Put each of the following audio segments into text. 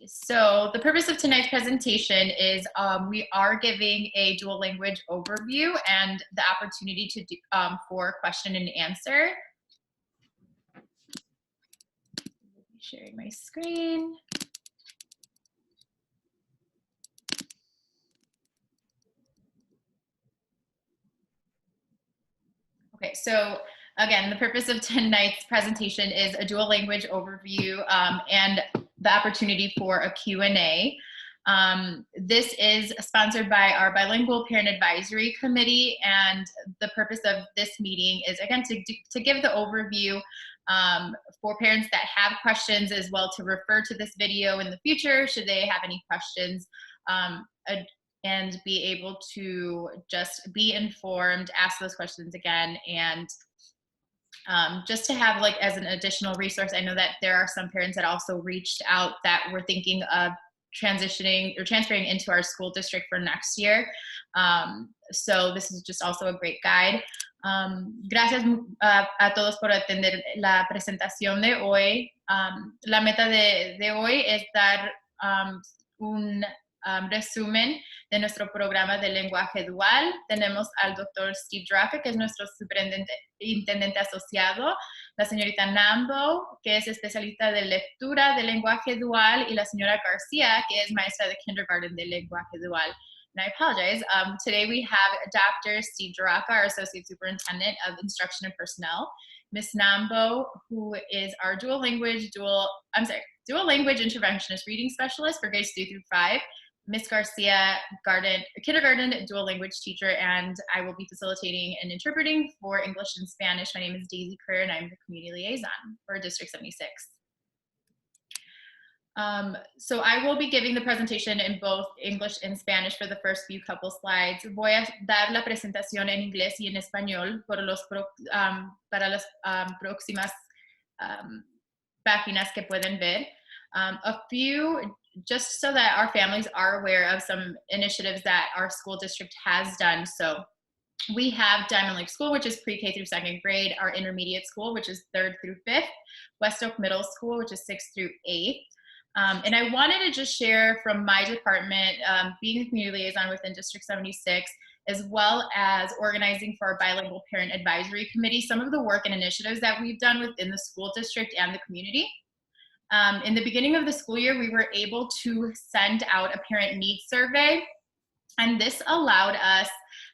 So the purpose of tonight's presentation is we are giving a dual language overview and the opportunity to do, for question and answer. Sharing my screen. Okay, so again, the purpose of tonight's presentation is a dual language overview and the opportunity for a Q&A. This is sponsored by our Bilingual Parent Advisory Committee, and the purpose of this meeting is, again, to give the overview for parents that have questions, as well to refer to this video in the future should they have any questions, and be able to just be informed, ask those questions again, and just to have, like, as an additional resource. I know that there are some parents that also reached out that were thinking of transitioning or transferring into our school district for next year. So this is just also a great guide. Gracias a todos por atender la presentación de hoy. La meta de hoy es dar un resumen de nuestro programa de lenguaje dual. Tenemos al doctor Steve Draka, que es nuestro superintendente asociado, la señorita Nambo, que es especialista de lectura de lenguaje dual, y la señora Garcia, que es maestra de kindergarten de lenguaje dual. And I apologize. Today we have Dr. Steve Draka, our Associate Superintendent of Instruction and Personnel, Ms. Nambo, who is our dual language interventionist reading specialist for grades 3 through 5, Ms. Garcia, kindergarten dual language teacher, and I will be facilitating and interpreting for English and Spanish. My name is Daisy Kerr, and I'm the community liaison for District 76. So I will be giving the presentation in both English and Spanish for the first few couple slides. Voy a dar la presentación en inglés y en español para las próximas páginas que pueden ver. A few, just so that our families are aware of some initiatives that our school district has done. So we have Diamond Lake School, which is pre-K through 2nd grade, our intermediate school, which is 3rd through 5th, West Oak Middle School, which is 6th through 8th. And I wanted to just share from my department, being the community liaison within District 76, as well as organizing for our Bilingual Parent Advisory Committee, some of the work and initiatives that we've done within the school district and the community. In the beginning of the school year, we were able to send out a parent needs survey, and this allowed us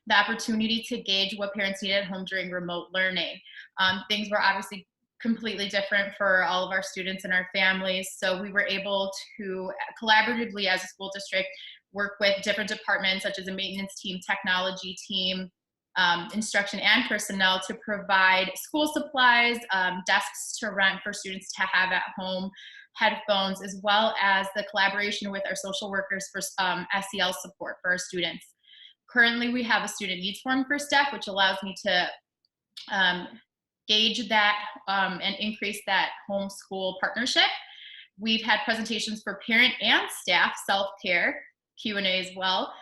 the opportunity to gauge what parents need at home during remote learning. Things were obviously completely different for all of our students and our families, so we were able to collaboratively as a school district work with different departments such as a maintenance team, technology team, instruction and personnel to provide school supplies, desks to rent for students to have at home, headphones, as well as the collaboration with our social workers for SEL support for our students. Currently, we have a student needs form for staff, which allows me to gauge that and increase that homeschool partnership. We've had presentations for parent and staff, self-care, Q&A as well.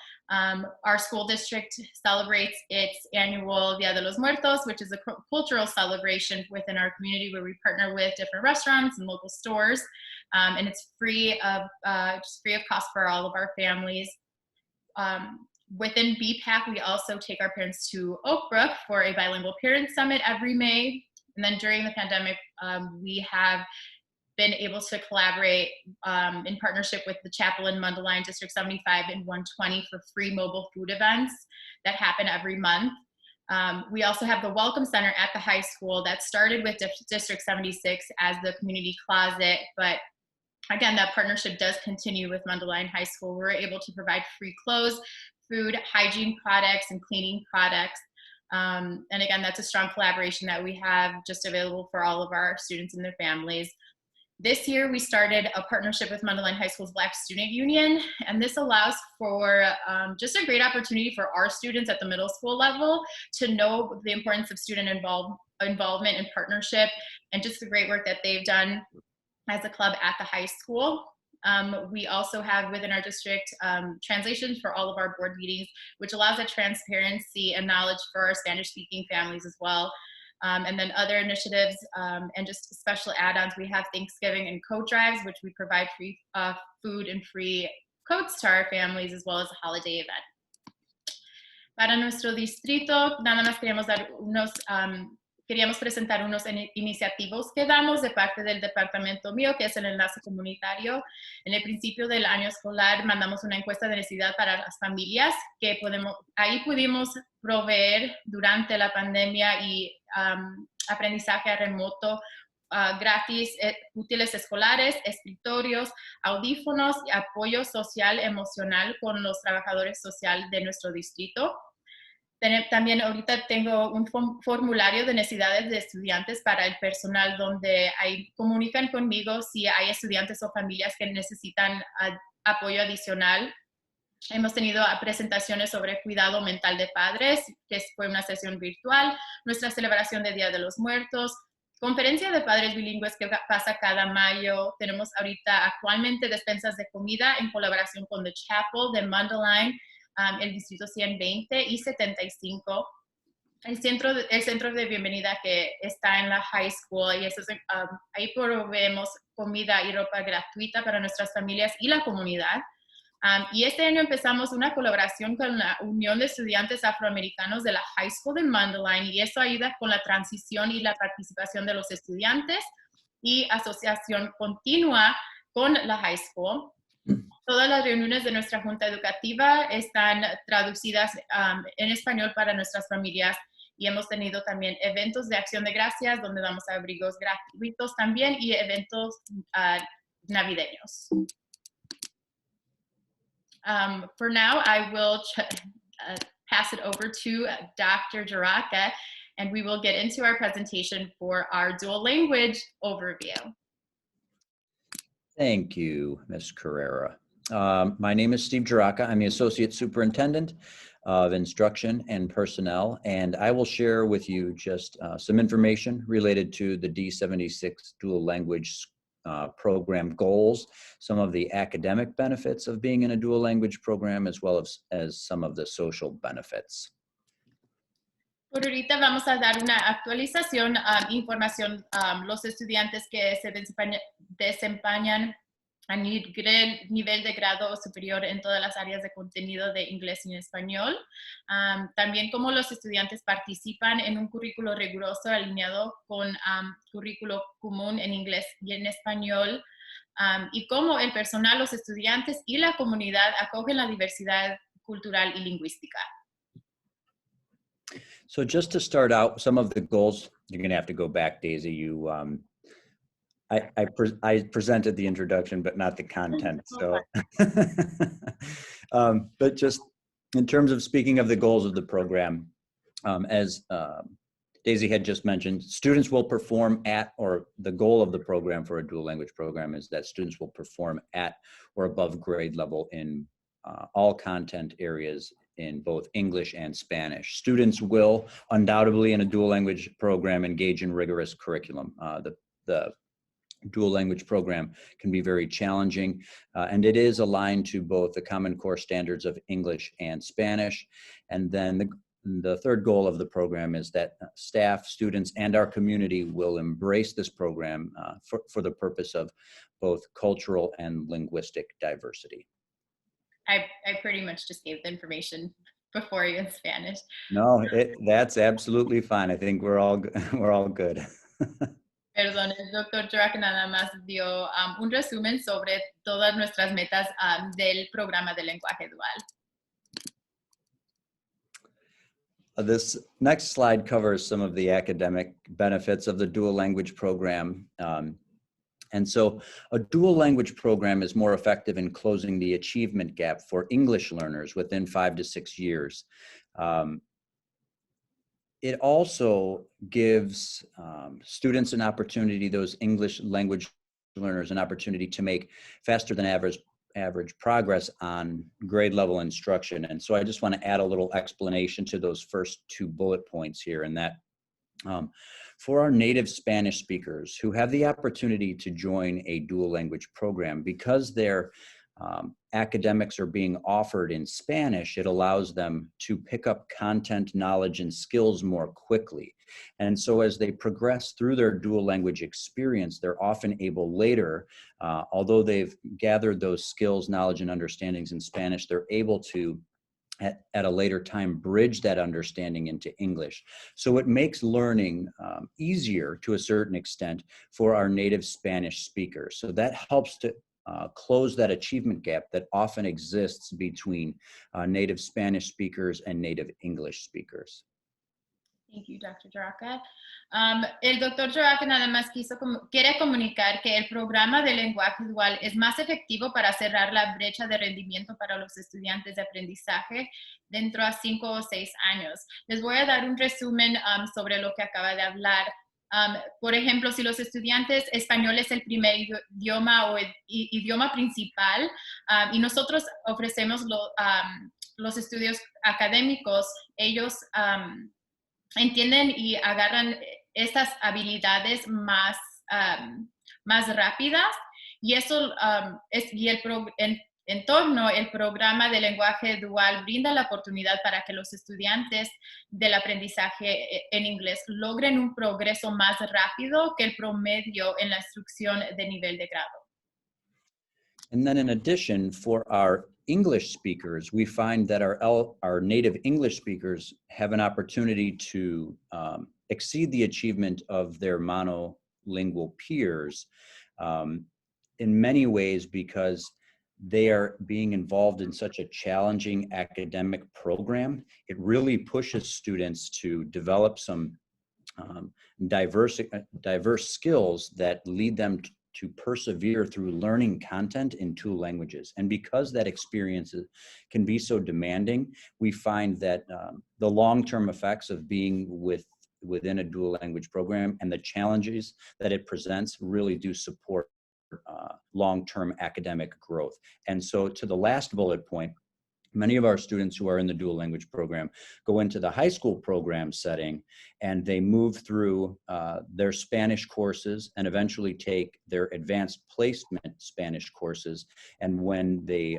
Our school district celebrates its annual Dia de los Muertos, which is a cultural celebration within our community where we partner with different restaurants and local stores, and it's free of cost for all of our families. Within BPAC, we also take our parents to Oak Brook for a bilingual parent summit every May. And then during the pandemic, we have been able to collaborate in partnership with the chapel in Mundoline, District 75 and 120 for free mobile food events that happen every month. We also have the Welcome Center at the high school that started with District 76 as the community closet, but again, that partnership does continue with Mundoline High School. We're able to provide free clothes, food, hygiene products, and cleaning products. And again, that's a strong collaboration that we have just available for all of our students and their families. This year, we started a partnership with Mundoline High School's Black Student Union, and this allows for just a great opportunity for our students at the middle school level to know the importance of student involvement and partnership, and just the great work that they've done as a club at the high school. We also have within our district translations for all of our board meetings, which allows that transparency and knowledge for our Spanish-speaking families as well. And then other initiatives and just special add-ons. We have Thanksgiving and coat drives, which we provide free food and free coats to our families, as well as a holiday event. Para nuestro distrito, nada más queríamos presentar unos iniciativos que damos de parte del departamento mío, que es el enlace comunitario. En el principio del año escolar mandamos una encuesta de necesidad para las familias que ahí pudimos proveer durante la pandemia y aprendizaje remoto gratis, útiles escolares, escritorios, audífonos y apoyo social emocional con los trabajadores sociales de nuestro distrito. También ahorita tengo un formulario de necesidades de estudiantes para el personal donde comunican conmigo si hay estudiantes o familias que necesitan apoyo adicional. Hemos tenido presentaciones sobre cuidado mental de padres, que fue una sesión virtual, nuestra celebración de Día de los Muertos, conferencia de padres bilingües que pasa cada mayo. Tenemos ahorita actualmente despensas de comida en colaboración con The Chapel de Mundoline, el distrito 120 y 75. El centro de bienvenida que está en la high school, y ahí proveemos comida y ropa gratuita para nuestras familias y la comunidad. Y este año empezamos una colaboración con la Unión de Estudiantes Afroamericanos de la High School de Mundoline, y eso ayuda con la transición y la participación de los estudiantes y asociación continua con la high school. Todas las reuniones de nuestra junta educativa están traducidas en español para nuestras familias, y hemos tenido también eventos de acción de gracias donde damos abrigos gratuitos también y eventos navideños. For now, I will pass it over to Dr. Jaraka, and we will get into our presentation for our dual language overview. Thank you, Ms. Carrera. My name is Steve Jaraka. I'm the Associate Superintendent of Instruction and Personnel, and I will share with you just some information related to the D76 dual language program goals, some of the academic benefits of being in a dual language program, as well as some of the social benefits. Por ahorita vamos a dar una actualización, información, los estudiantes que se desempeñan a nivel de grado superior en todas las áreas de contenido de inglés y en español. También cómo los estudiantes participan en un currículo riguroso alineado con currículo común en inglés y en español. Y cómo el personal, los estudiantes y la comunidad acogen la diversidad cultural y lingüística. So just to start out, some of the goals, you're going to have to go back, Daisy. I presented the introduction, but not the content. So, but just in terms of speaking of the goals of the program, as Daisy had just mentioned, students will perform at, or the goal of the program for a dual language program is that students will perform at or above grade level in all content areas in both English and Spanish. Students will undoubtedly in a dual language program engage in rigorous curriculum. The dual language program can be very challenging, and it is aligned to both the Common Core standards of English and Spanish. And then the third goal of the program is that staff, students, and our community will embrace this program for the purpose of both cultural and linguistic diversity. I pretty much just gave the information before you in Spanish. No, that's absolutely fine. I think we're all good. Perdón, el doctor Jaraka nada más dio un resumen sobre todas nuestras metas del programa de lenguaje dual. This next slide covers some of the academic benefits of the dual language program. And so a dual language program is more effective in closing the achievement gap for English learners within 5 to 6 years. It also gives students an opportunity, those English language learners, an opportunity to make faster than average progress on grade level instruction. And so I just want to add a little explanation to those first 2 bullet points here, and that for our native Spanish speakers who have the opportunity to join a dual language program, because their academics are being offered in Spanish, it allows them to pick up content, knowledge, and skills more quickly. And so as they progress through their dual language experience, they're often able later, although they've gathered those skills, knowledge, and understandings in Spanish, they're able to at a later time bridge that understanding into English. So it makes learning easier to a certain extent for our native Spanish speakers. So that helps to close that achievement gap that often exists between native Spanish speakers and native English speakers. Thank you, Dr. Jaraka. El doctor Jaraka nada más quiere comunicar que el programa de lenguaje dual es más efectivo para cerrar la brecha de rendimiento para los estudiantes de aprendizaje dentro a 5 o 6 años. Les voy a dar un resumen sobre lo que acaba de hablar. Por ejemplo, si los estudiantes español es el primer idioma o idioma principal y nosotros ofrecemos los estudios académicos, ellos entienden y agarran estas habilidades más rápidas y eso en torno el programa de lenguaje dual brinda la oportunidad para que los estudiantes del aprendizaje en inglés logren un progreso más rápido que el promedio en la instrucción de nivel de grado. And then in addition, for our English speakers, we find that our native English speakers have an opportunity to exceed the achievement of their monolingual peers in many ways because they are being involved in such a challenging academic program. It really pushes students to develop some diverse skills that lead them to persevere through learning content in 2 languages. And because that experience can be so demanding, we find that the long-term effects of being within a dual language program and the challenges that it presents really do support long-term academic growth. And so to the last bullet point, many of our students who are in the dual language program go into the high school program setting and they move through their Spanish courses and eventually take their advanced placement Spanish courses. And when they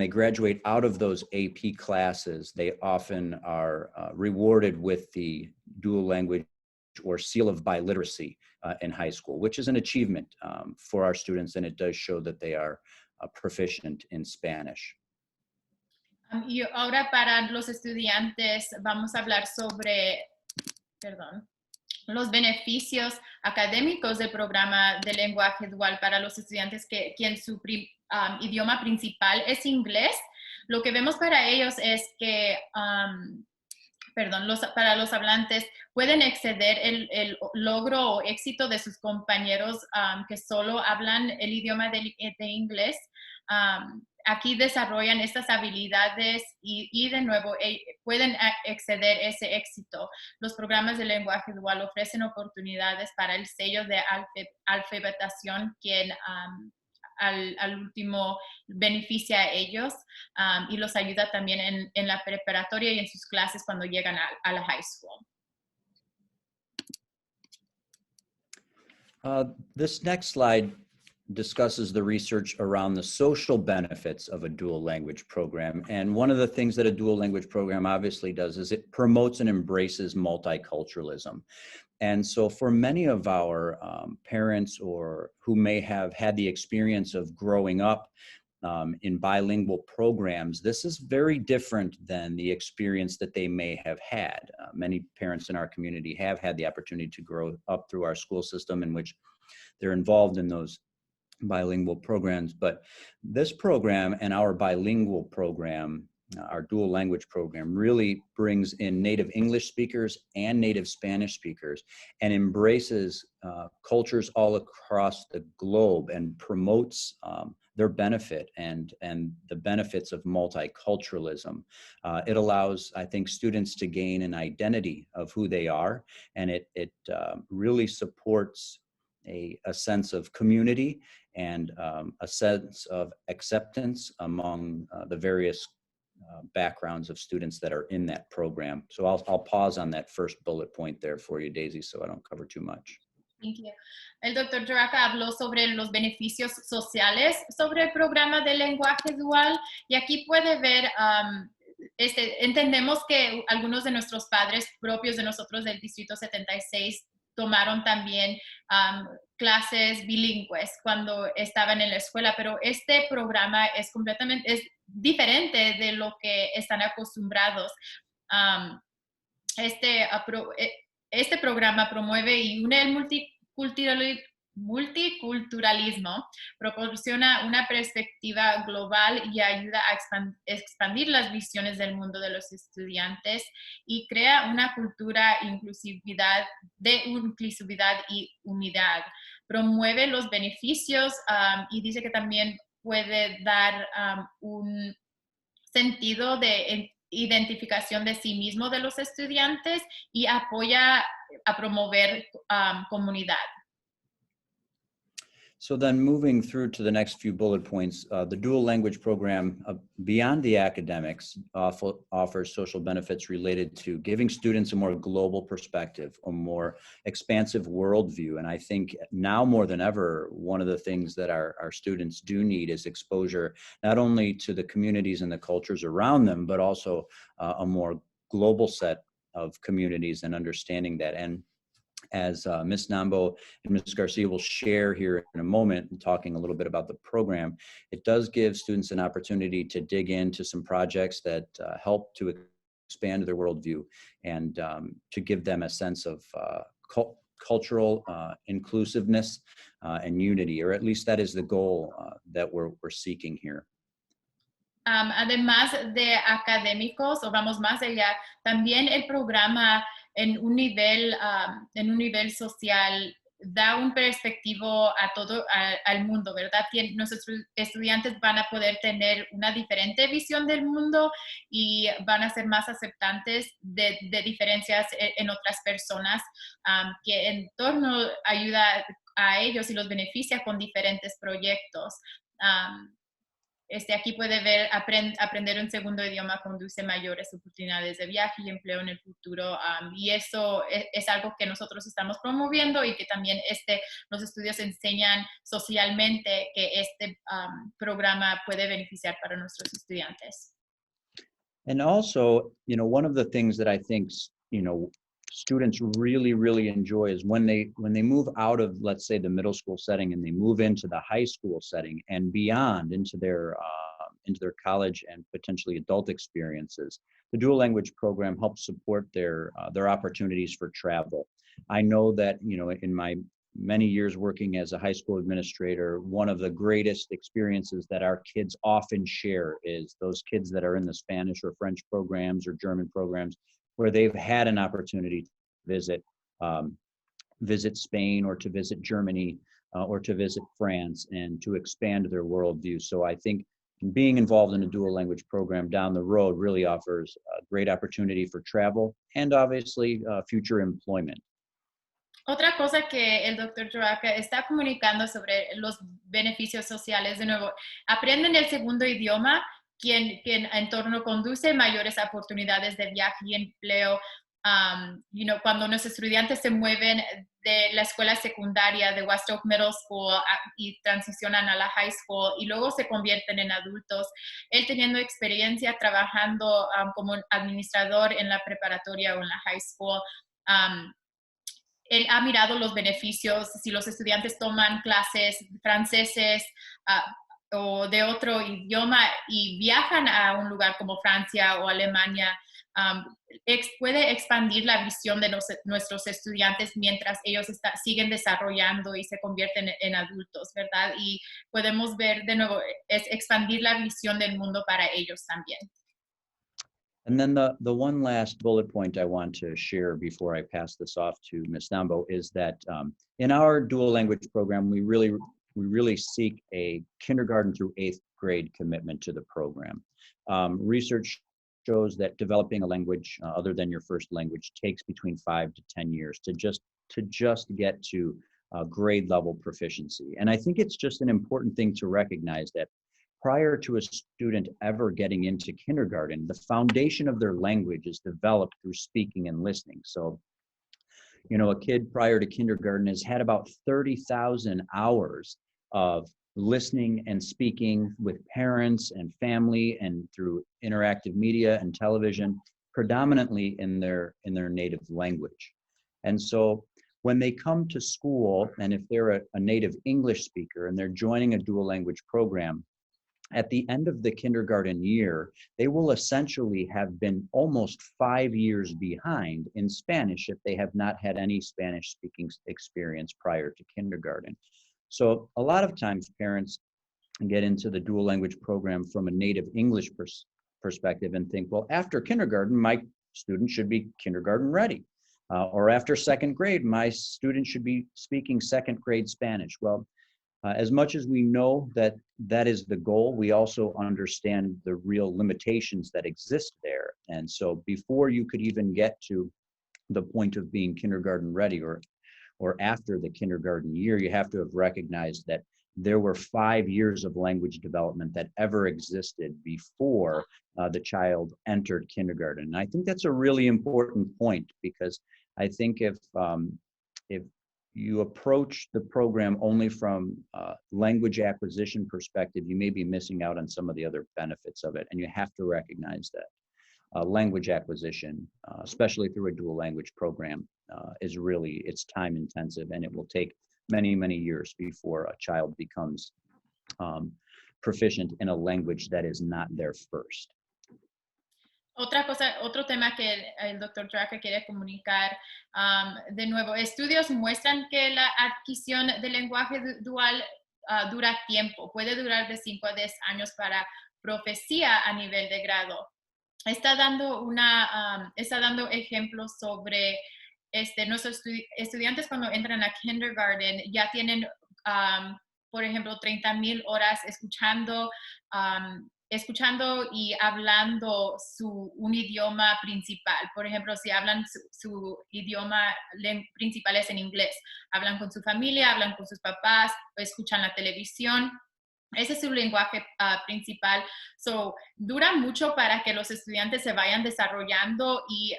graduate out of those AP classes, they often are rewarded with the dual language or seal of biliteracy in high school, which is an achievement for our students, and it does show that they are proficient in Spanish. Y ahora para los estudiantes vamos a hablar sobre, los beneficios académicos del programa de lenguaje dual para los estudiantes quien su idioma principal es inglés. Lo que vemos para ellos es que para los hablantes pueden exceder el logro o éxito de sus compañeros que solo hablan el idioma de inglés. Aquí desarrollan estas habilidades y de nuevo pueden exceder ese éxito. Los programas de lenguaje dual ofrecen oportunidades para el sello de alfabetización quien al último beneficia a ellos y los ayuda también en la preparatoria y en sus clases cuando llegan a la high school. This next slide discusses the research around the social benefits of a dual language program. And one of the things that a dual language program obviously does is it promotes and embraces multiculturalism. And so for many of our parents or who may have had the experience of growing up in bilingual programs, this is very different than the experience that they may have had. Many parents in our community have had the opportunity to grow up through our school system in which they're involved in those bilingual programs. But this program and our bilingual program, our dual language program, really brings in native English speakers and native Spanish speakers and embraces cultures all across the globe and promotes their benefit and the benefits of multiculturalism. It allows, I think, students to gain an identity of who they are, and it really supports a sense of community and a sense of acceptance among the various backgrounds of students that are in that program. So I'll pause on that first bullet point there for you, Daisy, so I don't cover too much. Thank you. El doctor Joraca habló sobre los beneficios sociales sobre el programa de lenguaje dual y aquí puede ver, entendemos que algunos de nuestros padres propios de nosotros del Distrito 76 tomaron también clases bilingües cuando estaban en la escuela, pero este programa es completamente, es diferente de lo que están acostumbrados. Um, este, este programa promueve y une el multiculturalismo, proporciona una perspectiva global y ayuda a expandir las visiones del mundo de los estudiantes y crea una cultura de inclusividad y unidad. Promueve los beneficios y dice que también puede dar un sentido de identificación de sí mismo de los estudiantes y apoya a promover comunidad. So then moving through to the next few bullet points, the dual language program beyond the academics offers social benefits related to giving students a more global perspective, a more expansive worldview. And I think now more than ever, one of the things that our students do need is exposure, not only to the communities and the cultures around them, but also a more global set of communities and understanding that. And as Ms. Nambo and Ms. Garcia will share here in a moment, talking a little bit about the program, it does give students an opportunity to dig into some projects that help to expand their worldview and to give them a sense of cultural inclusiveness and unity, or at least that is the goal that we're seeking here. Además de académicos, o vamos más allá, también el programa en un nivel social da un perspectivo a todo al mundo, ¿verdad? Nuestros estudiantes van a poder tener una diferente visión del mundo y van a ser más aceptantes de diferencias en otras personas, que en torno ayuda a ellos y los beneficia con diferentes proyectos. Aquí puede ver, aprender un segundo idioma conduce mayores oportunidades de viaje y empleo en el futuro, y eso es algo que nosotros estamos promoviendo y que también los estudios enseñan socialmente que este programa puede beneficiar para nuestros estudiantes. And also, one of the things that I think, students really, really enjoy is when they move out of, let's say, the middle school setting and they move into the high school setting and beyond into their college and potentially adult experiences. The dual language program helps support their opportunities for travel. I know that, in my many years working as a high school administrator, one of the greatest experiences that our kids often share is those kids that are in the Spanish or French programs or German programs, where they've had an opportunity to visit Spain or to visit Germany or to visit France and to expand their worldview. So I think being involved in a dual language program down the road really offers a great opportunity for travel and obviously future employment. Otra cosa que el doctor Joaca está comunicando sobre los beneficios sociales, de nuevo, aprenden el segundo idioma, quien en torno conduce mayores oportunidades de viaje y empleo. Cuando nuestros estudiantes se mueven de la escuela secundaria de West Oak Middle School y transicionan a la high school y luego se convierten en adultos, él teniendo experiencia trabajando como administrador en la preparatoria o en la high school, él ha mirado los beneficios si los estudiantes toman clases franceses o de otro idioma y viajan a un lugar como Francia o Alemania. Puede expandir la visión de nuestros estudiantes mientras ellos siguen desarrollando y se convierten en adultos, ¿verdad? Y podemos ver de nuevo, es expandir la visión del mundo para ellos también. And then the one last bullet point I want to share before I pass this off to Ms. Nambo is that in our dual language program, we really seek a kindergarten through 8th grade commitment to the program. Research shows that developing a language other than your first language takes between 5 to 10 years to just get to grade level proficiency. And I think it's just an important thing to recognize that prior to a student ever getting into kindergarten, the foundation of their language is developed through speaking and listening. So, You know, a kid prior to kindergarten has had about 30,000 hours of listening and speaking with parents and family and through interactive media and television, predominantly in their native language. And so when they come to school, and if they're a native English speaker and they're joining a dual language program, at the end of the kindergarten year, they will essentially have been almost 5 years behind in Spanish if they have not had any Spanish speaking experience prior to kindergarten. So a lot of times parents get into the dual language program from a native English perspective and think, well, after kindergarten, my student should be kindergarten ready. Or after second grade, my student should be speaking second grade Spanish. Well, as much as we know that that is the goal, we also understand the real limitations that exist there. And so before you could even get to the point of being kindergarten ready or after the kindergarten year, you have to have recognized that there were 5 years of language development that ever existed before the child entered kindergarten. And I think that's a really important point, because I think if you approach the program only from a language acquisition perspective, you may be missing out on some of the other benefits of it. And you have to recognize that language acquisition, especially through a dual language program, is really, it's time intensive, and it will take many, many years before a child becomes proficient in a language that is not their first. Otra cosa, otro tema que el doctor Draka quiere comunicar, de nuevo, estudios muestran que la adquisición del lenguaje dual dura tiempo, puede durar de 5 a 10 años para profecía a nivel de grado. Está dando ejemplos sobre nuestros estudiantes cuando entran a kindergarten ya tienen, por ejemplo, 30,000 horas escuchando y hablando un idioma principal. Por ejemplo, si hablan su idioma principal es en inglés, hablan con su familia, hablan con sus papás, escuchan la televisión. Ese es su lenguaje principal. So, dura mucho para que los estudiantes se vayan desarrollando y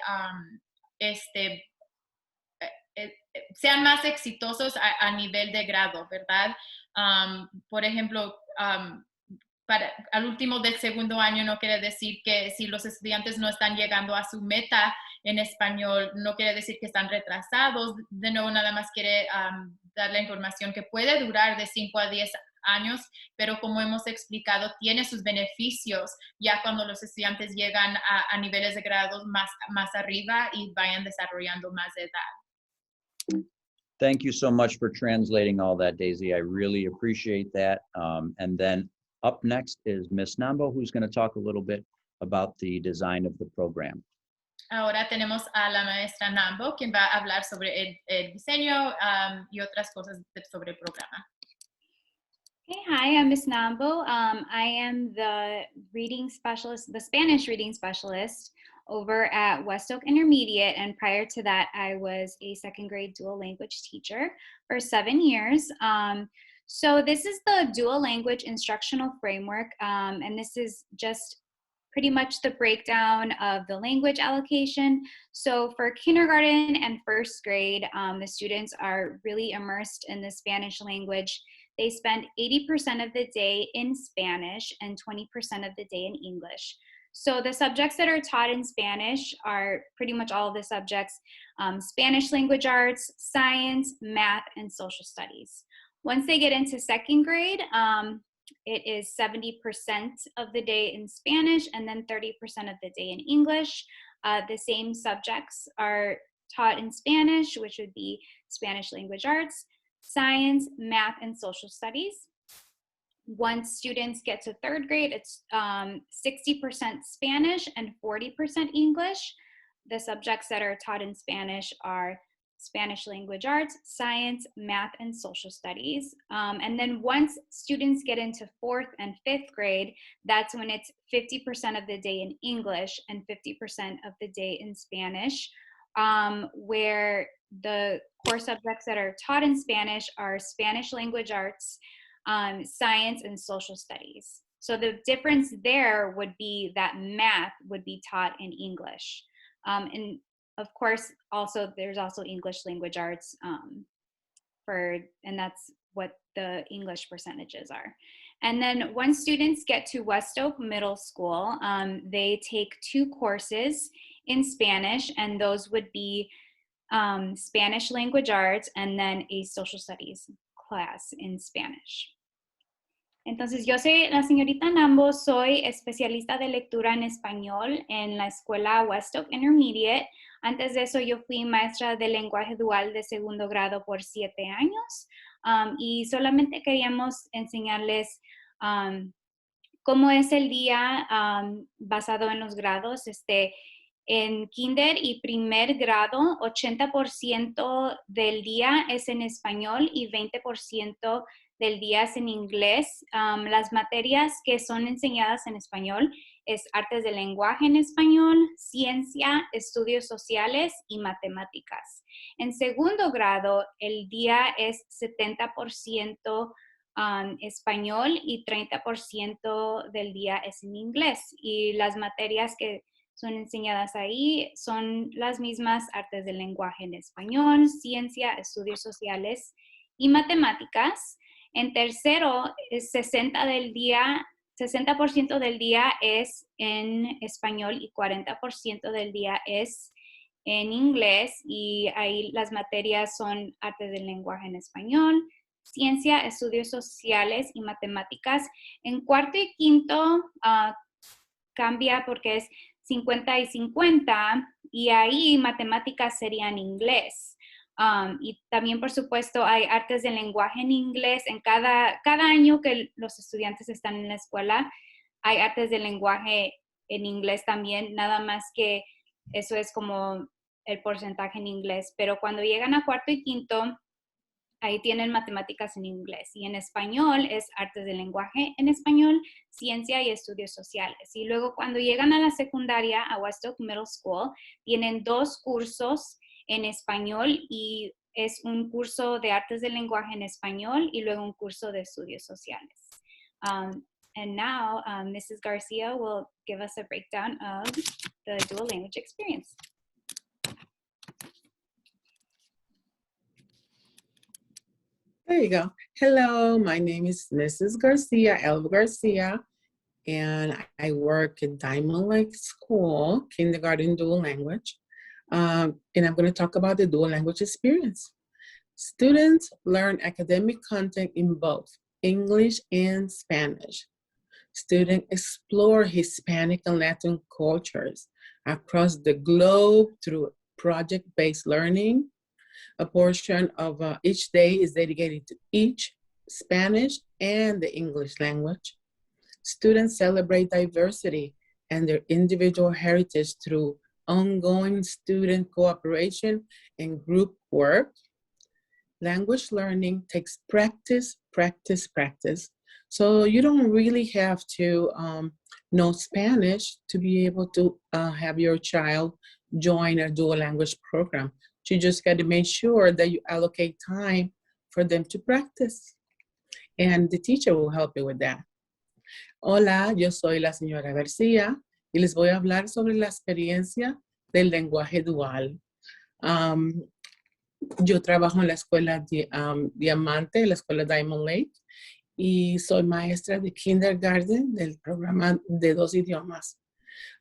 sean más exitosos a nivel de grado, ¿verdad? Por ejemplo, al último del segundo año no quiere decir que si los estudiantes no están llegando a su meta en español, no quiere decir que están retrasados. De nuevo, nada más quiere dar la información que puede durar de 5 a 10 años, pero como hemos explicado, tiene sus beneficios ya cuando los estudiantes llegan a niveles de grados más arriba y vayan desarrollando más de edad. Thank you so much for translating all that, Daisy. I really appreciate that. And then up next is Miss Nambo, who's going to talk a little bit about the design of the program. Ahora tenemos a la maestra Nambo, quien va a hablar sobre el diseño y otras cosas sobre el programa. Okay, hi, I'm Miss Nambo. I am the reading specialist, the Spanish reading specialist over at West Oak Intermediate, and prior to that, I was a second grade dual language teacher for 7 years. So this is the dual language instructional framework, and this is just pretty much the breakdown of the language allocation. So for kindergarten and first grade, the students are really immersed in the Spanish language. They spend 80% of the day in Spanish and 20% of the day in English. So the subjects that are taught in Spanish are pretty much all of the subjects: Spanish language arts, science, math, and social studies. Once they get into second grade, it is 70% of the day in Spanish and then 30% of the day in English. The same subjects are taught in Spanish, which would be Spanish language arts, science, math, and social studies. Once students get to third grade, it's 60% Spanish and 40% English. The subjects that are taught in Spanish are Spanish language arts, science, math, and social studies. And then once students get into fourth and fifth grade, that's when it's 50% of the day in English and 50% of the day in Spanish, where the core subjects that are taught in Spanish are Spanish language arts, science, and social studies. So the difference there would be that math would be taught in English. And of course, also there's also English language arts and that's what the English percentages are. And then once students get to West Oak Middle School, they take 2 courses in Spanish, and those would be Spanish language arts and then a social studies class in Spanish. Entonces, yo soy la señorita Nambo, soy especialista de lectura en español en la escuela West Oak Intermediate. Antes de eso, yo fui maestra de lenguaje dual de segundo grado por 7 años. Y solamente queríamos enseñarles cómo es el día basado en los grados. En kinder y primer grado, 80% del día es en español y 20% del día es en inglés. Las materias que son enseñadas en español es artes del lenguaje en español, ciencia, estudios sociales y matemáticas. En segundo grado, el día es 70% español y 30% del día es en inglés. Y las materias que son enseñadas ahí son las mismas: artes del lenguaje en español, ciencia, estudios sociales y matemáticas. En tercero, 60% del día es en español y 40% del día es en inglés. Y ahí las materias son artes del lenguaje en español, ciencia, estudios sociales y matemáticas. En cuarto y quinto cambia porque es 50 y 50, y ahí matemáticas serían inglés. Y también, por supuesto, hay artes del lenguaje en inglés. En cada año que los estudiantes están en la escuela, hay artes del lenguaje en inglés también, nada más que eso es como el porcentaje en inglés. Pero cuando llegan a cuarto y quinto, ahí tienen matemáticas en inglés, y en español es artes del lenguaje en español, ciencia y estudios sociales. Y luego cuando llegan a la secundaria, a West Oak Middle School, tienen 2 cursos en español, y es un curso de artes del lenguaje en español y luego un curso de estudios sociales. And now Mrs. Garcia will give us a breakdown of the dual language experience. There you go. Hello, my name is Mrs. Garcia, Elva Garcia, and I work at Diamond Lake School, kindergarten dual language. And I'm going to talk about the dual language experience. Students learn academic content in both English and Spanish. Students explore Hispanic and Latin cultures across the globe through project-based learning. A portion of each day is dedicated to each Spanish and the English language. Students celebrate diversity and their individual heritage through ongoing student cooperation and group work. Language learning takes practice, practice, practice. So you don't really have to know Spanish to be able to have your child join a dual language program. You just got to make sure that you allocate time for them to practice. And the teacher will help you with that. Hola, yo soy la señora García y les voy a hablar sobre la experiencia del lenguaje dual. Yo trabajo en la escuela Diamante, la escuela Diamond Lake, y soy maestra de kindergarten del programa de 2 idiomas.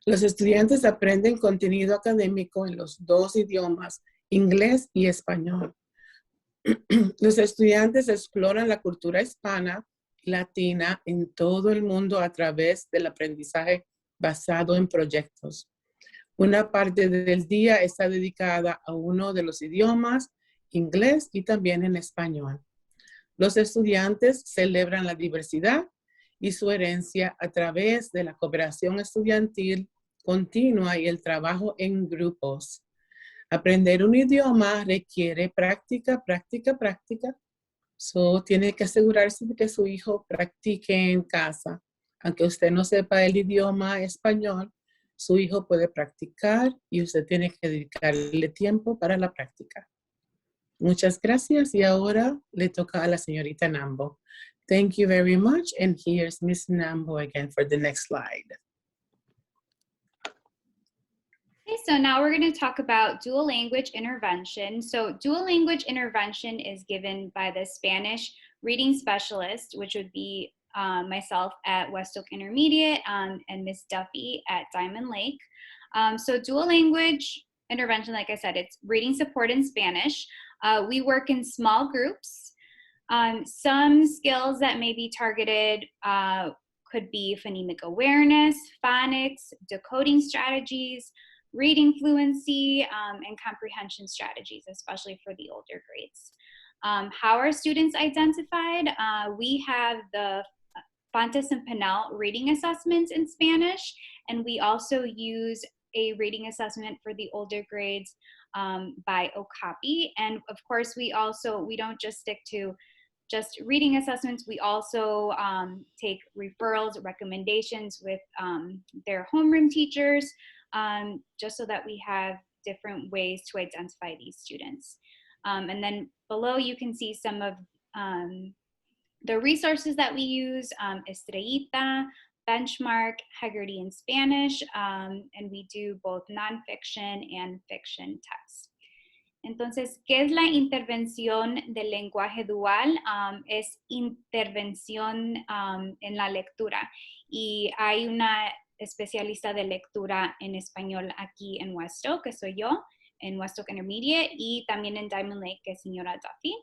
Los estudiantes aprenden contenido académico en los 2 idiomas, inglés y español. Los estudiantes exploran la cultura hispana y latina en todo el mundo a través del aprendizaje basado en proyectos. Una parte del día está dedicada a uno de los idiomas, inglés y también en español. Los estudiantes celebran la diversidad y su herencia a través de la cooperación estudiantil continua y el trabajo en grupos. Aprender un idioma requiere práctica, práctica, práctica. So, tiene que asegurarse de que su hijo practique en casa. Aunque usted no sepa el idioma español, su hijo puede practicar y usted tiene que dedicarle tiempo para la práctica. Muchas gracias, y ahora le toca a la señorita Nambo. Thank you very much, and here's Miss Nambo again for the next slide. Okay, so now we're going to talk about dual language intervention. So dual language intervention is given by the Spanish reading specialist, which would be myself at West Oak Intermediate and Miss Duffy at Diamond Lake. So dual language intervention, like I said, it's reading support in Spanish. We work in small groups. Some skills that may be targeted could be phonemic awareness, phonics, decoding strategies, reading fluency, and comprehension strategies, especially for the older grades. How are students identified? We have the Fontes and Pinel reading assessments in Spanish, and we also use a reading assessment for the older grades by Okapi. And of course, we don't just stick to just reading assessments. We also take referrals, recommendations with their homeroom teachers, just so that we have different ways to identify these students. And then below you can see some of the resources that we use, Estrellita, Benchmark, Haggerty in Spanish, and we do both nonfiction and fiction texts. Entonces, ¿qué es la intervención del lenguaje dual? Es intervención en la lectura. Y hay una especialista de lectura en español aquí en West Oak, que soy yo, en West Oak Intermediate, y también en Diamond Lake, que es señora Duffy.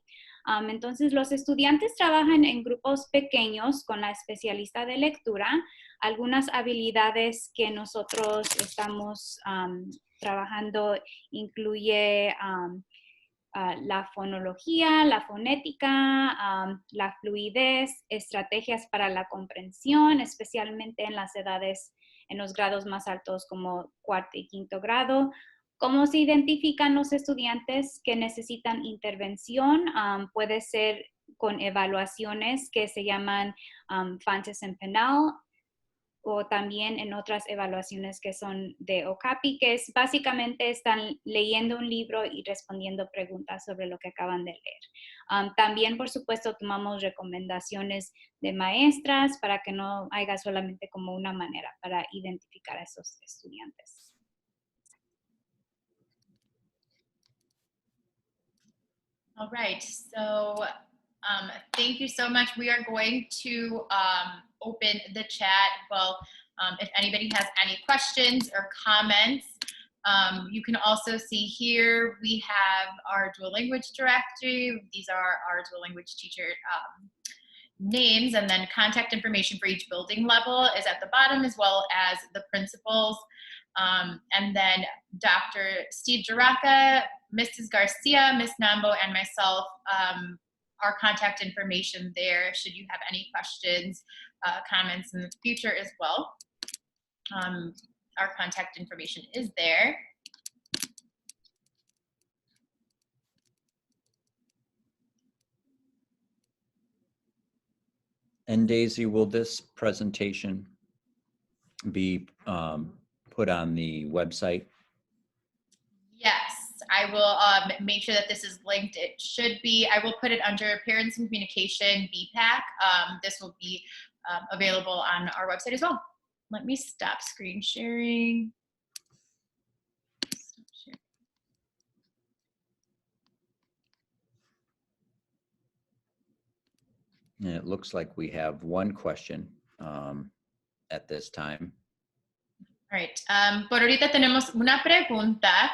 Entonces, los estudiantes trabajan en grupos pequeños con la especialista de lectura. Algunas habilidades que nosotros estamos trabajando incluye la fonología, la fonética, la fluidez, estrategias para la comprensión, especialmente en las edades, en los grados más altos como cuarto y quinto grado. ¿Cómo se identifican los estudiantes que necesitan intervención? Puede ser con evaluaciones que se llaman Fontes and Pinel, o también en otras evaluaciones que son de Okapi, que es básicamente están leyendo un libro y respondiendo preguntas sobre lo que acaban de leer. También, por supuesto, tomamos recomendaciones de maestras para que no haya solamente como una manera para identificar a esos estudiantes. All right, so thank you so much. We are going to open the chat. Well, if anybody has any questions or comments, you can also see here we have our dual language directory. These are our dual language teacher names, and then contact information for each building level is at the bottom, as well as the principals. And then Dr. Steve Jaraka, Mrs. Garcia, Ms. Nambo, and myself, our contact information there should you have any questions, comments in the future as well. Our contact information is there. And Daisy, will this presentation be put on the website? Yes, I will make sure that this is linked. It should be. I will put it under Parents and Communication BPAC. This will be available on our website as well. Let me stop screen sharing. And it looks like we have one question at this time. All right. Por ahorita tenemos una pregunta.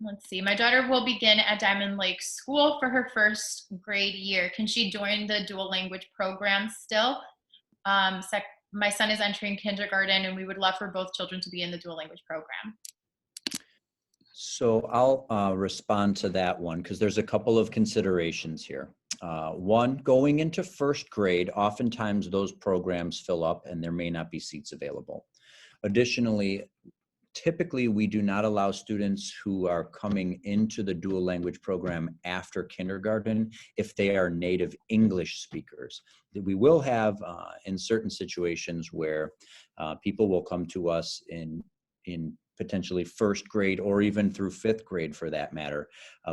Let's see. My daughter will begin at Diamond Lake School for her first grade year. Can she join the dual language program still? My son is entering kindergarten, and we would love for both children to be in the dual language program. So I'll respond to that one because there's a couple of considerations here. One, going into first grade, oftentimes those programs fill up and there may not be seats available. Additionally, typically we do not allow students who are coming into the dual language program after kindergarten if they are native English speakers. We will have in certain situations where people will come to us in potentially first grade or even through fifth grade for that matter,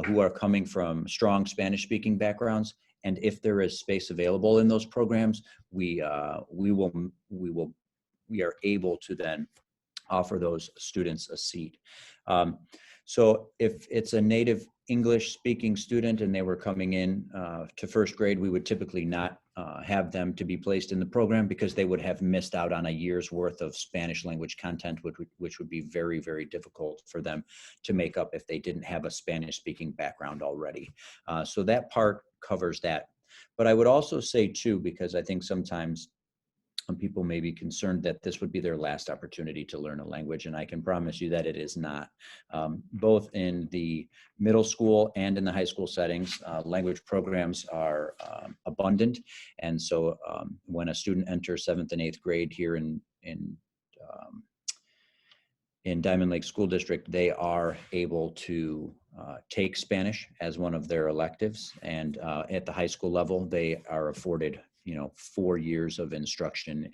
who are coming from strong Spanish speaking backgrounds. And if there is space available in those programs, we are able to then offer those students a seat. So if it's a native English speaking student and they were coming in to first grade, we would typically not have them to be placed in the program because they would have missed out on a year's worth of Spanish language content, which would be very, very difficult for them to make up if they didn't have a Spanish speaking background already. So that part covers that. But I would also say too, because I think sometimes people may be concerned that this would be their last opportunity to learn a language, and I can promise you that it is not. Both in the middle school and in the high school settings, language programs are abundant, and so when a student enters 7th and 8th grade here in Diamond Lake School District, they are able to take Spanish as one of their electives, and at the high school level, they are afforded 4 years of instruction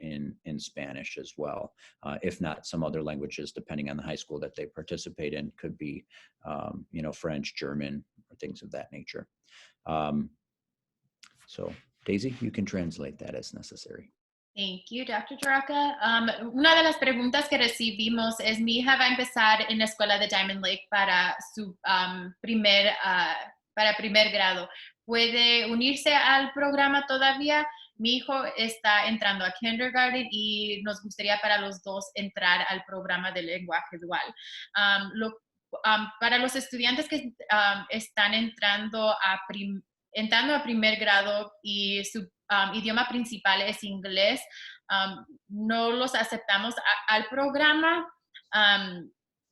in Spanish as well, if not some other languages, depending on the high school that they participate in. Could be, French, German, or things of that nature. So Daisy, you can translate that as necessary. Thank you, Dr. Jaraka. Una de las preguntas que recibimos es, mi hija va a empezar en la escuela de Diamond Lake para su primer grado. ¿Puede unirse al programa todavía? Mi hijo está entrando a kindergarten y nos gustaría para los dos entrar al programa de lenguaje dual. Para los estudiantes que están entrando a primer grado y su idioma principal es inglés, no los aceptamos al programa.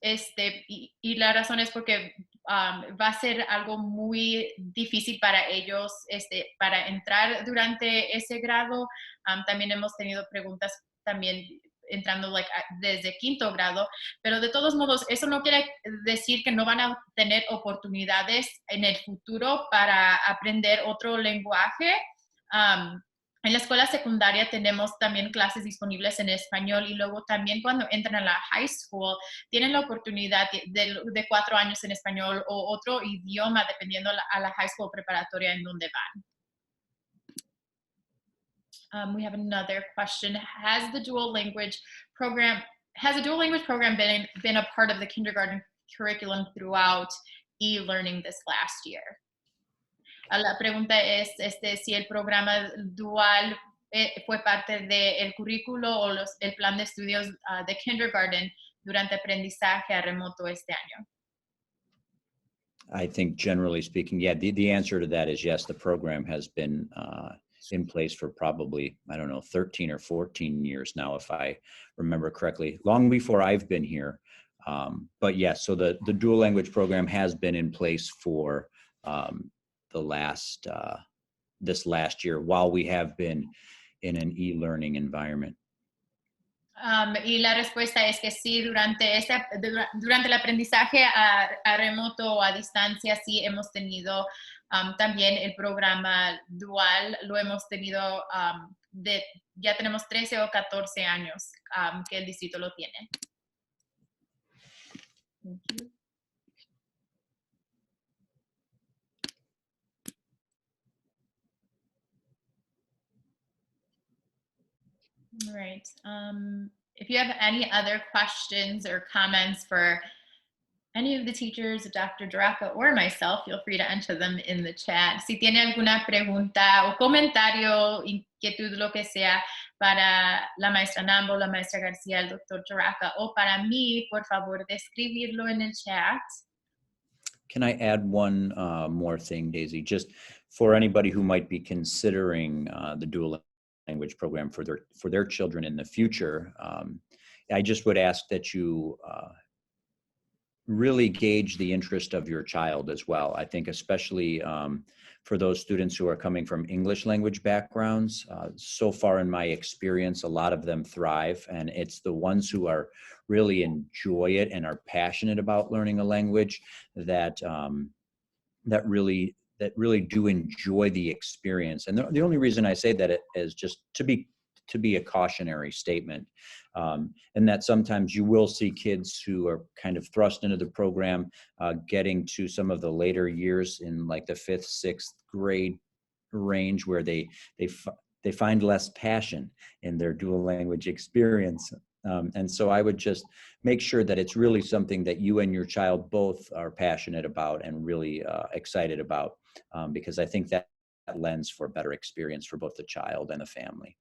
Y la razón es porque va a ser algo muy difícil para ellos para entrar durante ese grado. También hemos tenido preguntas también entrando desde 5º grado, pero de todos modos eso no quiere decir que no van a tener oportunidades en el futuro para aprender otro lenguaje. En la escuela secundaria tenemos también clases disponibles en español, y luego también cuando entran a la high school tienen la oportunidad de 4 años en español o otro idioma dependiendo a la high school preparatoria en donde van. We have another question. Has the dual language program been a part of the kindergarten curriculum throughout e-learning this last year? La pregunta es si el programa dual fue parte del currículo o el plan de estudios de kindergarten durante aprendizaje a remoto este año. I think generally speaking, yeah, the answer to that is yes. The program has been in place for probably, 13 or 14 years now, if I remember correctly, long before I've been here. But yes, so the dual language program has been in place for this last year, while we have been in an e-learning environment. Y la respuesta es que sí, durante el aprendizaje a remoto o a distancia, sí hemos tenido también el programa dual. Lo hemos tenido, ya tenemos 13 o 14 años que el distrito lo tiene. Thank you. All right. If you have any other questions or comments for any of the teachers, Dr. Jaraka or myself, feel free to enter them in the chat. Si tiene alguna pregunta o comentario, inquietud, lo que sea, para la maestra Nambo, la maestra García, el Dr. Jaraka, o para mí, por favor, de escribirlo en el chat. Can I add one more thing, Daisy? Just for anybody who might be considering the dual language program for their children in the future, I just would ask that you really gauge the interest of your child as well. I think especially for those students who are coming from English language backgrounds, so far in my experience, a lot of them thrive, and it's the ones who are really enjoy it and are passionate about learning a language that really do enjoy the experience. And the only reason I say that is just to be a cautionary statement, and that sometimes you will see kids who are kind of thrust into the program, getting to some of the later years in like the 5th, 6th grade range, where they find less passion in their dual language experience. And so I would just make sure that it's really something that you and your child both are passionate about and really excited about, because I think that lends for better experience for both the child and the family.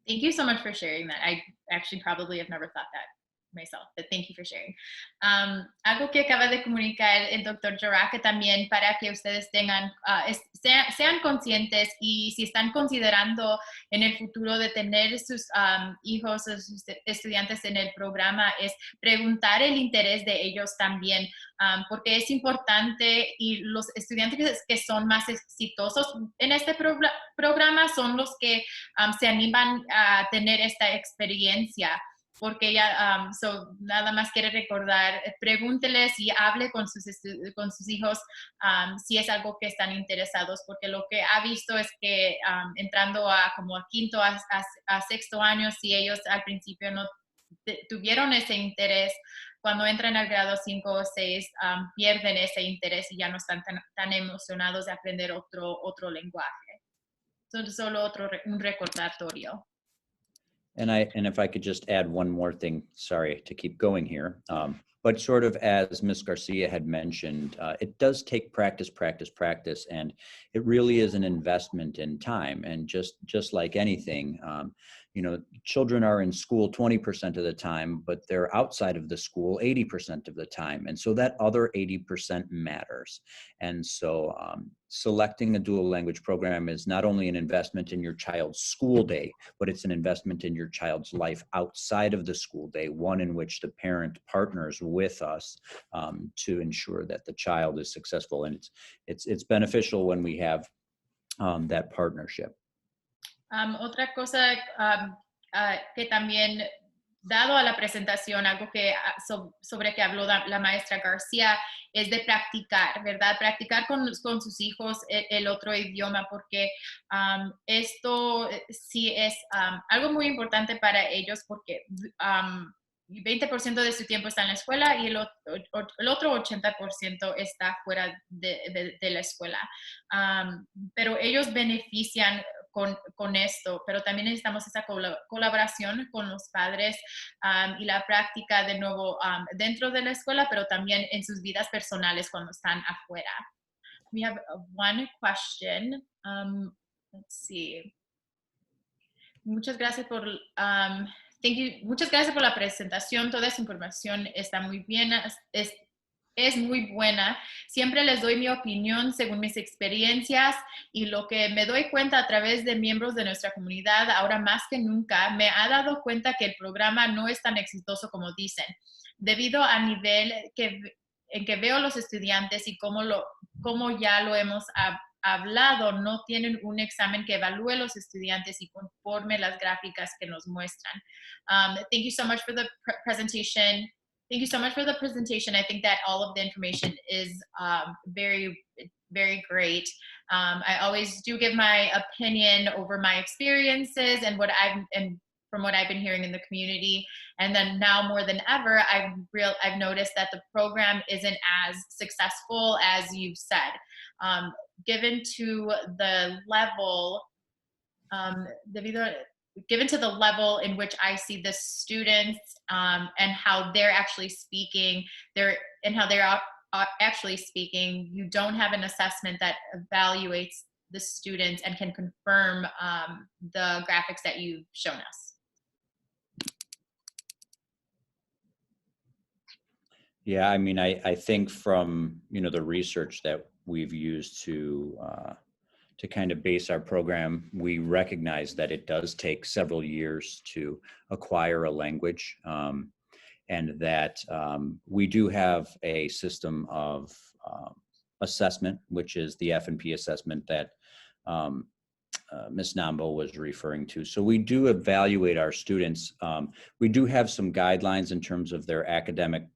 Thank you so much for sharing that. I actually probably have never thought that myself, but thank you for sharing. Algo que acaba de comunicar el doctor Joraka también para que ustedes tengan, sean conscientes y si están considerando en el futuro de tener sus hijos o sus estudiantes en el programa, es preguntar el interés de ellos también, porque es importante y los estudiantes que son más exitosos en este programa son los que se animan a tener esta experiencia. Porque ya, nada más quiere recordar, pregúnteles y hable con sus hijos si es algo que están interesados, porque lo que ha visto es que entrando a como a quinto, a sexto año, si ellos al principio no tuvieron ese interés, cuando entran al grado 5 o 6, pierden ese interés y ya no están tan emocionados de aprender otro lenguaje. Solo un recordatorio. And if I could just add one more thing, sorry to keep going here, but sort of as Ms. Garcia had mentioned, it does take practice, and it really is an investment in time. And just like anything, you know, children are in school 20% of the time, but they're outside of the school 80% of the time. And so that other 80% matters. And so selecting a dual language program is not only an investment in your child's school day, but it's an investment in your child's life outside of the school day, one in which the parent partners with us to ensure that the child is successful. And it's beneficial when we have that partnership. Otra cosa que también, dado a la presentación, algo que sobre que habló la maestra García, es de practicar, ¿verdad? Practicar con sus hijos el otro idioma, porque esto sí es algo muy importante para ellos, porque 20% de su tiempo está en la escuela y el otro 80% está fuera de la escuela. Pero ellos benefician con esto, pero también necesitamos esa colaboración con los padres y la práctica de nuevo dentro de la escuela, pero también en sus vidas personales cuando están afuera. We have one question. Let's see. Muchas gracias por muchas gracias por la presentación. Toda esa información está muy bien, es muy buena. Siempre les doy mi opinión según mis experiencias y lo que me doy cuenta a través de miembros de nuestra comunidad, ahora más que nunca, me ha dado cuenta que el programa no es tan exitoso como dicen, debido al nivel en que veo los estudiantes y como ya lo hemos hablado, no tienen un examen que evalúe a los estudiantes y conforme las gráficas que nos muestran. Thank you so much for the presentation. Thank you so much for the presentation. I think that all of the information is very, very great. I always do give my opinion over my experiences and from what I've been hearing in the community. And then now more than ever, I've noticed that the program isn't as successful as you've said. Given to the level in which I see the students and how they're actually speaking, you don't have an assessment that evaluates the students and can confirm the graphics that you've shown us. Yeah, I mean, I think from, you know, the research that we've used to kind of base our program, we recognize that it does take several years to acquire a language, and that we do have a system of assessment, which is the F&P assessment that Ms. Nambo was referring to. So we do evaluate our students. We do have some guidelines in terms of their academic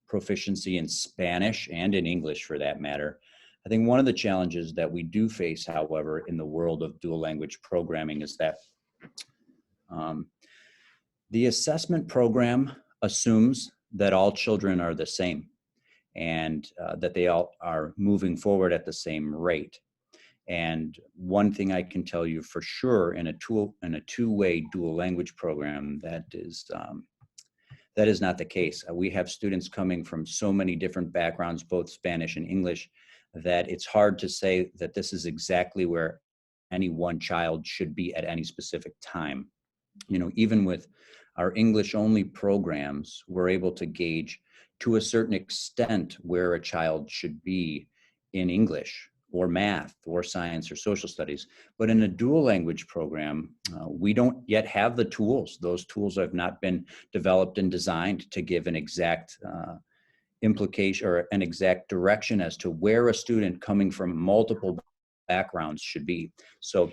proficiency in Spanish and in English for that matter. I think one of the challenges that we do face, however, in the world of dual language programming is that the assessment program assumes that all children are the same and that they all are moving forward at the same rate. And one thing I can tell you for sure in a two-way dual language program that is that is not the case. We have students coming from so many different backgrounds, both Spanish and English, that it's hard to say that this is exactly where any one child should be at any specific time. You know, even with our English only programs, we're able to gauge to a certain extent where a child should be in English or math or science or social studies. But in a dual language program, we don't yet have the tools. Those tools have not been developed and designed to give an exact implication or an exact direction as to where a student coming from multiple backgrounds should be. So,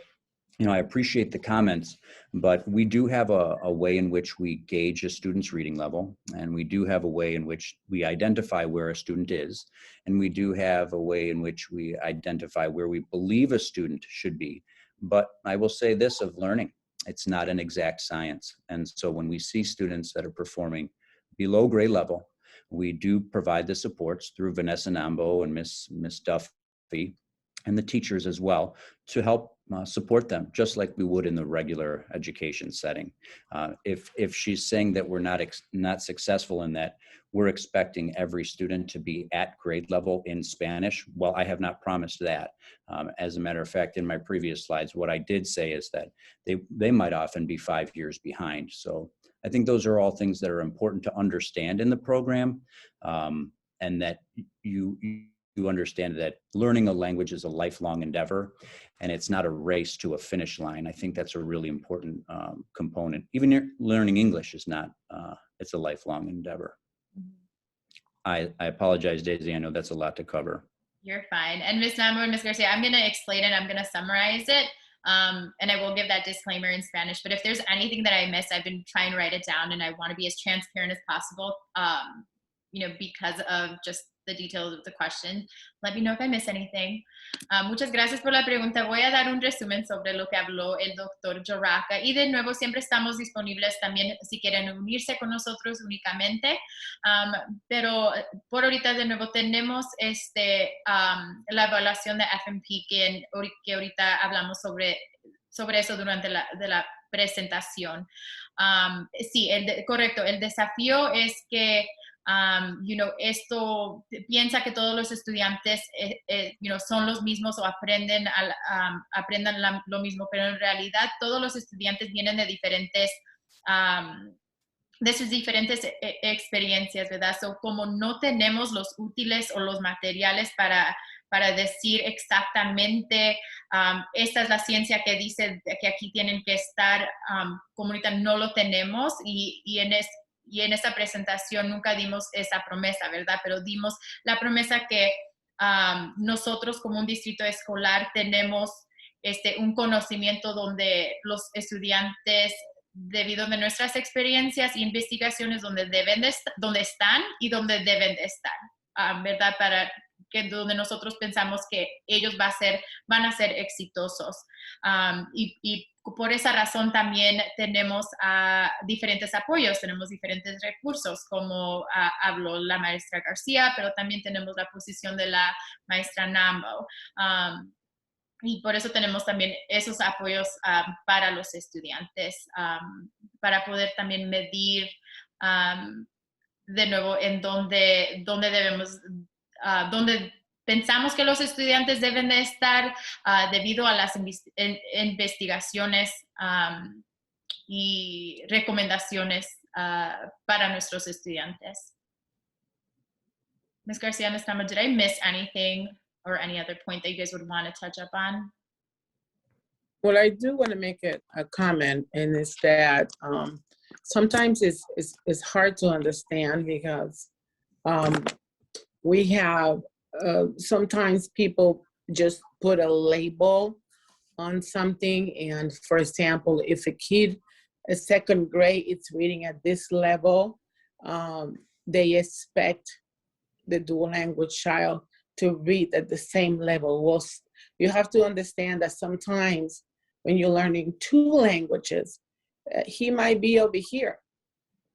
you know, I appreciate the comments, but we do have a way in which we gauge a student's reading level, and we do have a way in which we identify where a student is, and we do have a way in which we identify where we believe a student should be. But I will say this of learning, it's not an exact science. And so when we see students that are performing below grade level, we do provide the supports through Vanessa Nambo and Miss Duffy and the teachers as well to help support them, just like we would in the regular education setting. If she's saying that we're not successful in that, we're expecting every student to be at grade level in Spanish. Well, I have not promised that. As a matter of fact, in my previous slides, what I did say is that they might often be 5 years behind. So I think those are all things that are important to understand in the program, and that you understand that learning a language is a lifelong endeavor, and it's not a race to a finish line. I think that's a really important component. Even learning English is not, it's a lifelong endeavor. I apologize, Daisy. I know that's a lot to cover. You're fine. And Ms. Nambo and Ms. Garcia, I'm going to explain it. I'm going to summarize it. And I will give that disclaimer in Spanish. But if there's anything that I missed, I've been trying to write it down, and I want to be as transparent as possible, you know, because of just the details of the question. Let me know if I miss anything. Muchas gracias por la pregunta. Voy a dar un resumen sobre lo que habló el doctor Jorraca. Y de nuevo, siempre estamos disponibles también si quieren unirse con nosotros únicamente. Pero por ahorita, de nuevo, tenemos la evaluación de FMP que ahorita hablamos sobre eso durante la presentación. Sí, correcto. El desafío es que you know, esto piensa que todos los estudiantes you know, son los mismos o aprendan lo mismo, pero en realidad todos los estudiantes vienen de sus diferentes experiencias, ¿verdad? So, como no tenemos los útiles o los materiales para decir exactamente esta es la ciencia que dice que aquí tienen que estar, como ahorita no lo tenemos, y en esa presentación nunca dimos esa promesa, ¿verdad? Pero dimos la promesa que nosotros como un distrito escolar tenemos un conocimiento donde los estudiantes, debido a nuestras experiencias e investigaciones, donde están y donde deben de estar, ¿verdad? Para que donde nosotros pensamos que ellos van a ser exitosos. Y por esa razón también tenemos diferentes apoyos, tenemos diferentes recursos, como habló la maestra García, pero también tenemos la posición de la maestra Nambo. Y por eso tenemos también esos apoyos para los estudiantes, para poder también medir de nuevo en dónde pensamos que los estudiantes deben de estar debido a las investigaciones y recomendaciones para nuestros estudiantes. Ms. Garcia, Ms. Nambo, did I miss anything or any other point that you guys would want to touch up on? Well, I do want to make a comment, and it's that sometimes it's hard to understand because we have sometimes people just put a label on something, and for example, if a kid is second grade, it's reading at this level, they expect the dual language child to read at the same level. Well, you have to understand that sometimes when you're learning two languages, he might be over here,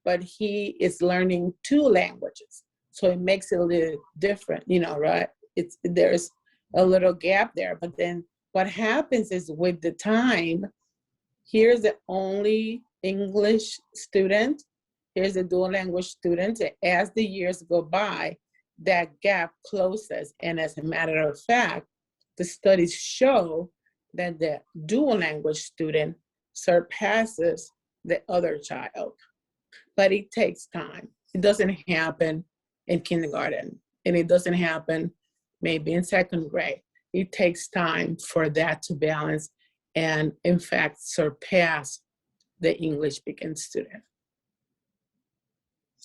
but he is learning two languages. So it makes it a little different, you know, right? There's a little gap there, but then what happens is with the time, here's the only English student, here's the dual language students. As the years go by, that gap closes. And as a matter of fact, the studies show that the dual language student surpasses the other child. But it takes time. It doesn't happen in kindergarten, and it doesn't happen maybe in second grade. It takes time for that to balance and, in fact, surpass the English-speaking student.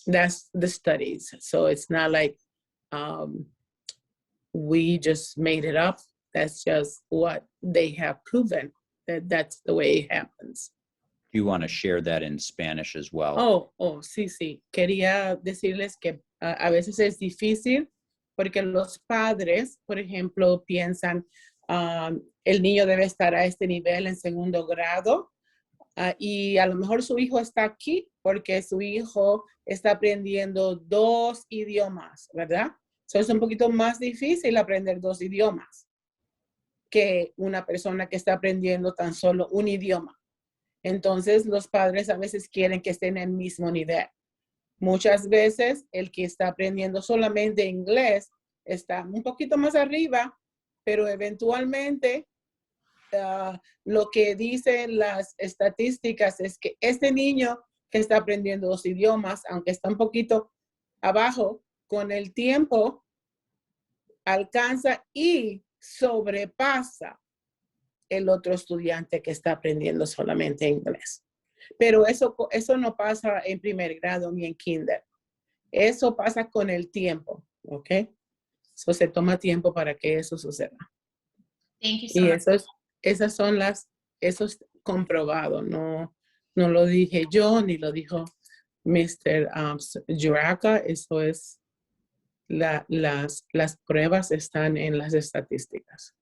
That's the studies. So it's not like we just made it up. That's just what they have proven, that that's the way it happens. Do you want to share that in Spanish as well? Sí. Quería decirles que a veces es difícil porque los padres, por ejemplo, piensan el niño debe estar a este nivel en segundo grado y a lo mejor su hijo está aquí porque su hijo está aprendiendo 2 idiomas, ¿verdad? So, es un poquito más difícil aprender 2 idiomas que una persona que está aprendiendo tan solo un idioma. Entonces, los padres a veces quieren que estén en el mismo nivel. Muchas veces, el que está aprendiendo solamente inglés está un poquito más arriba, pero eventualmente lo que dicen las estadísticas es que este niño que está aprendiendo 2 idiomas, aunque está un poquito abajo, con el tiempo alcanza y sobrepasa el otro estudiante que está aprendiendo solamente inglés. Pero eso no pasa en primer grado ni en kinder. Eso pasa con el tiempo, ¿ok? Eso se toma tiempo para que eso suceda. Thank you so Y much. eso es comprobado. No lo dije yo, ni lo dijo Mr. Juraka. Eso es, las pruebas están en las estadísticas.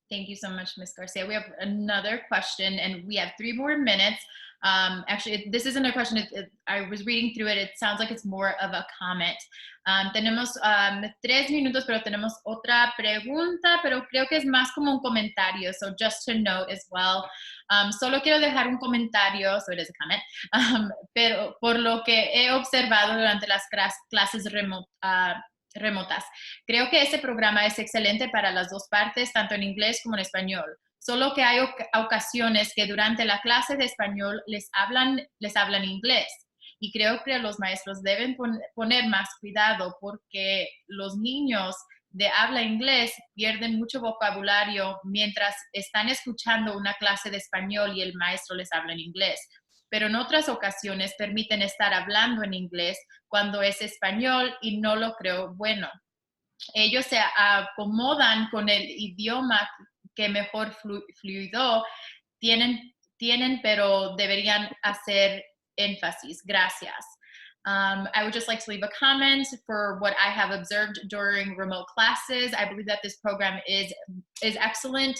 Thank you so much, Ms. Garcia. We have another question, and we have 3 more minutes. Actually, this isn't a question. I was reading through it. It sounds like it's more of a comment. Tenemos 3 minutos, pero tenemos otra pregunta, pero creo que es más como un comentario. So just to note as well. Solo quiero dejar un comentario, so it is a comment, pero por lo que he observado durante las clases remotas. Creo que ese programa es excelente para las 2 partes, tanto en inglés como en español. Solo que hay ocasiones que durante la clase de español les hablan inglés. Y creo que los maestros deben poner más cuidado porque los niños de habla inglés pierden mucho vocabulario mientras están escuchando una clase de español y el maestro les habla en inglés. Pero en otras ocasiones permiten estar hablando en inglés cuando es español y no lo creo bueno. Ellos se acomodan con el idioma que mejor fluido tienen, pero deberían hacer énfasis. Gracias. I would just like to leave a comment for what I have observed during remote classes. I believe that this program is excellent.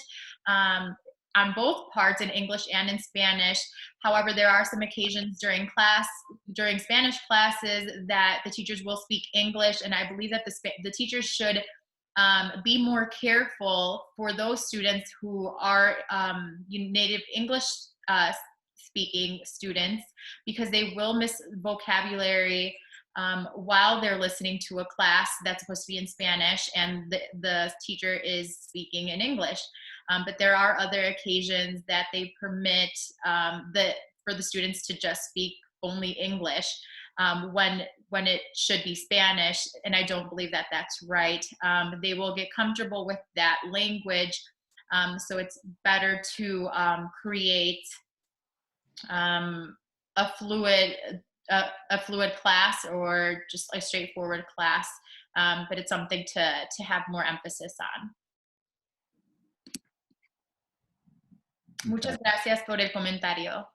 On both parts, in English and in Spanish. However, there are some occasions during Spanish classes that the teachers will speak English, and I believe that the teachers should be more careful for those students who are native English speaking students, because they will miss vocabulary while they're listening to a class that's supposed to be in Spanish and the teacher is speaking in English. But there are other occasions that they permit for the students to just speak only English when it should be Spanish, and I don't believe that that's right. They will get comfortable with that language, so it's better to create a fluid class or just a straightforward class, but it's something to have more emphasis on. Muchas gracias por el comentario.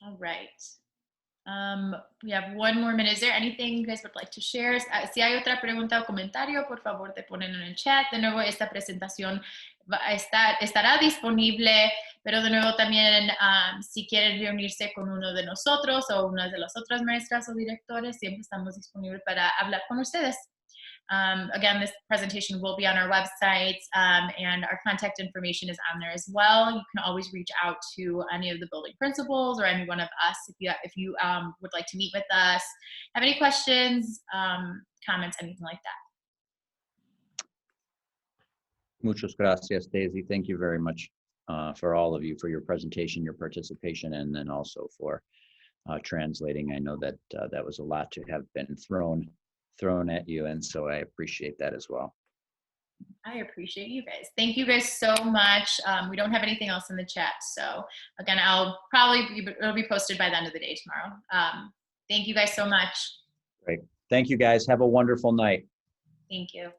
All right. We have 1 more minute. Is there anything you guys would like to share? Si hay otra pregunta o comentario, por favor, te ponen en el chat. De nuevo, esta presentación estará disponible, pero de nuevo también si quieren reunirse con uno de nosotros o una de las otras maestras o directores, siempre estamos disponibles para hablar con ustedes. Again, this presentation will be on our website, and our contact information is on there as well. You can always reach out to any of the building principals or any one of us if you would like to meet with us, have any questions, comments, anything like that. Muchas gracias, Daisy. Thank you very much for all of you, for your presentation, your participation, and then also for translating. I know that that was a lot to have been thrown at you, and so I appreciate that as well. I appreciate you guys. Thank you guys so much. We don't have anything else in the chat, so again, it'll be posted by the end of the day tomorrow. Thank you guys so much. Great. Thank you guys. Have a wonderful night. Thank you.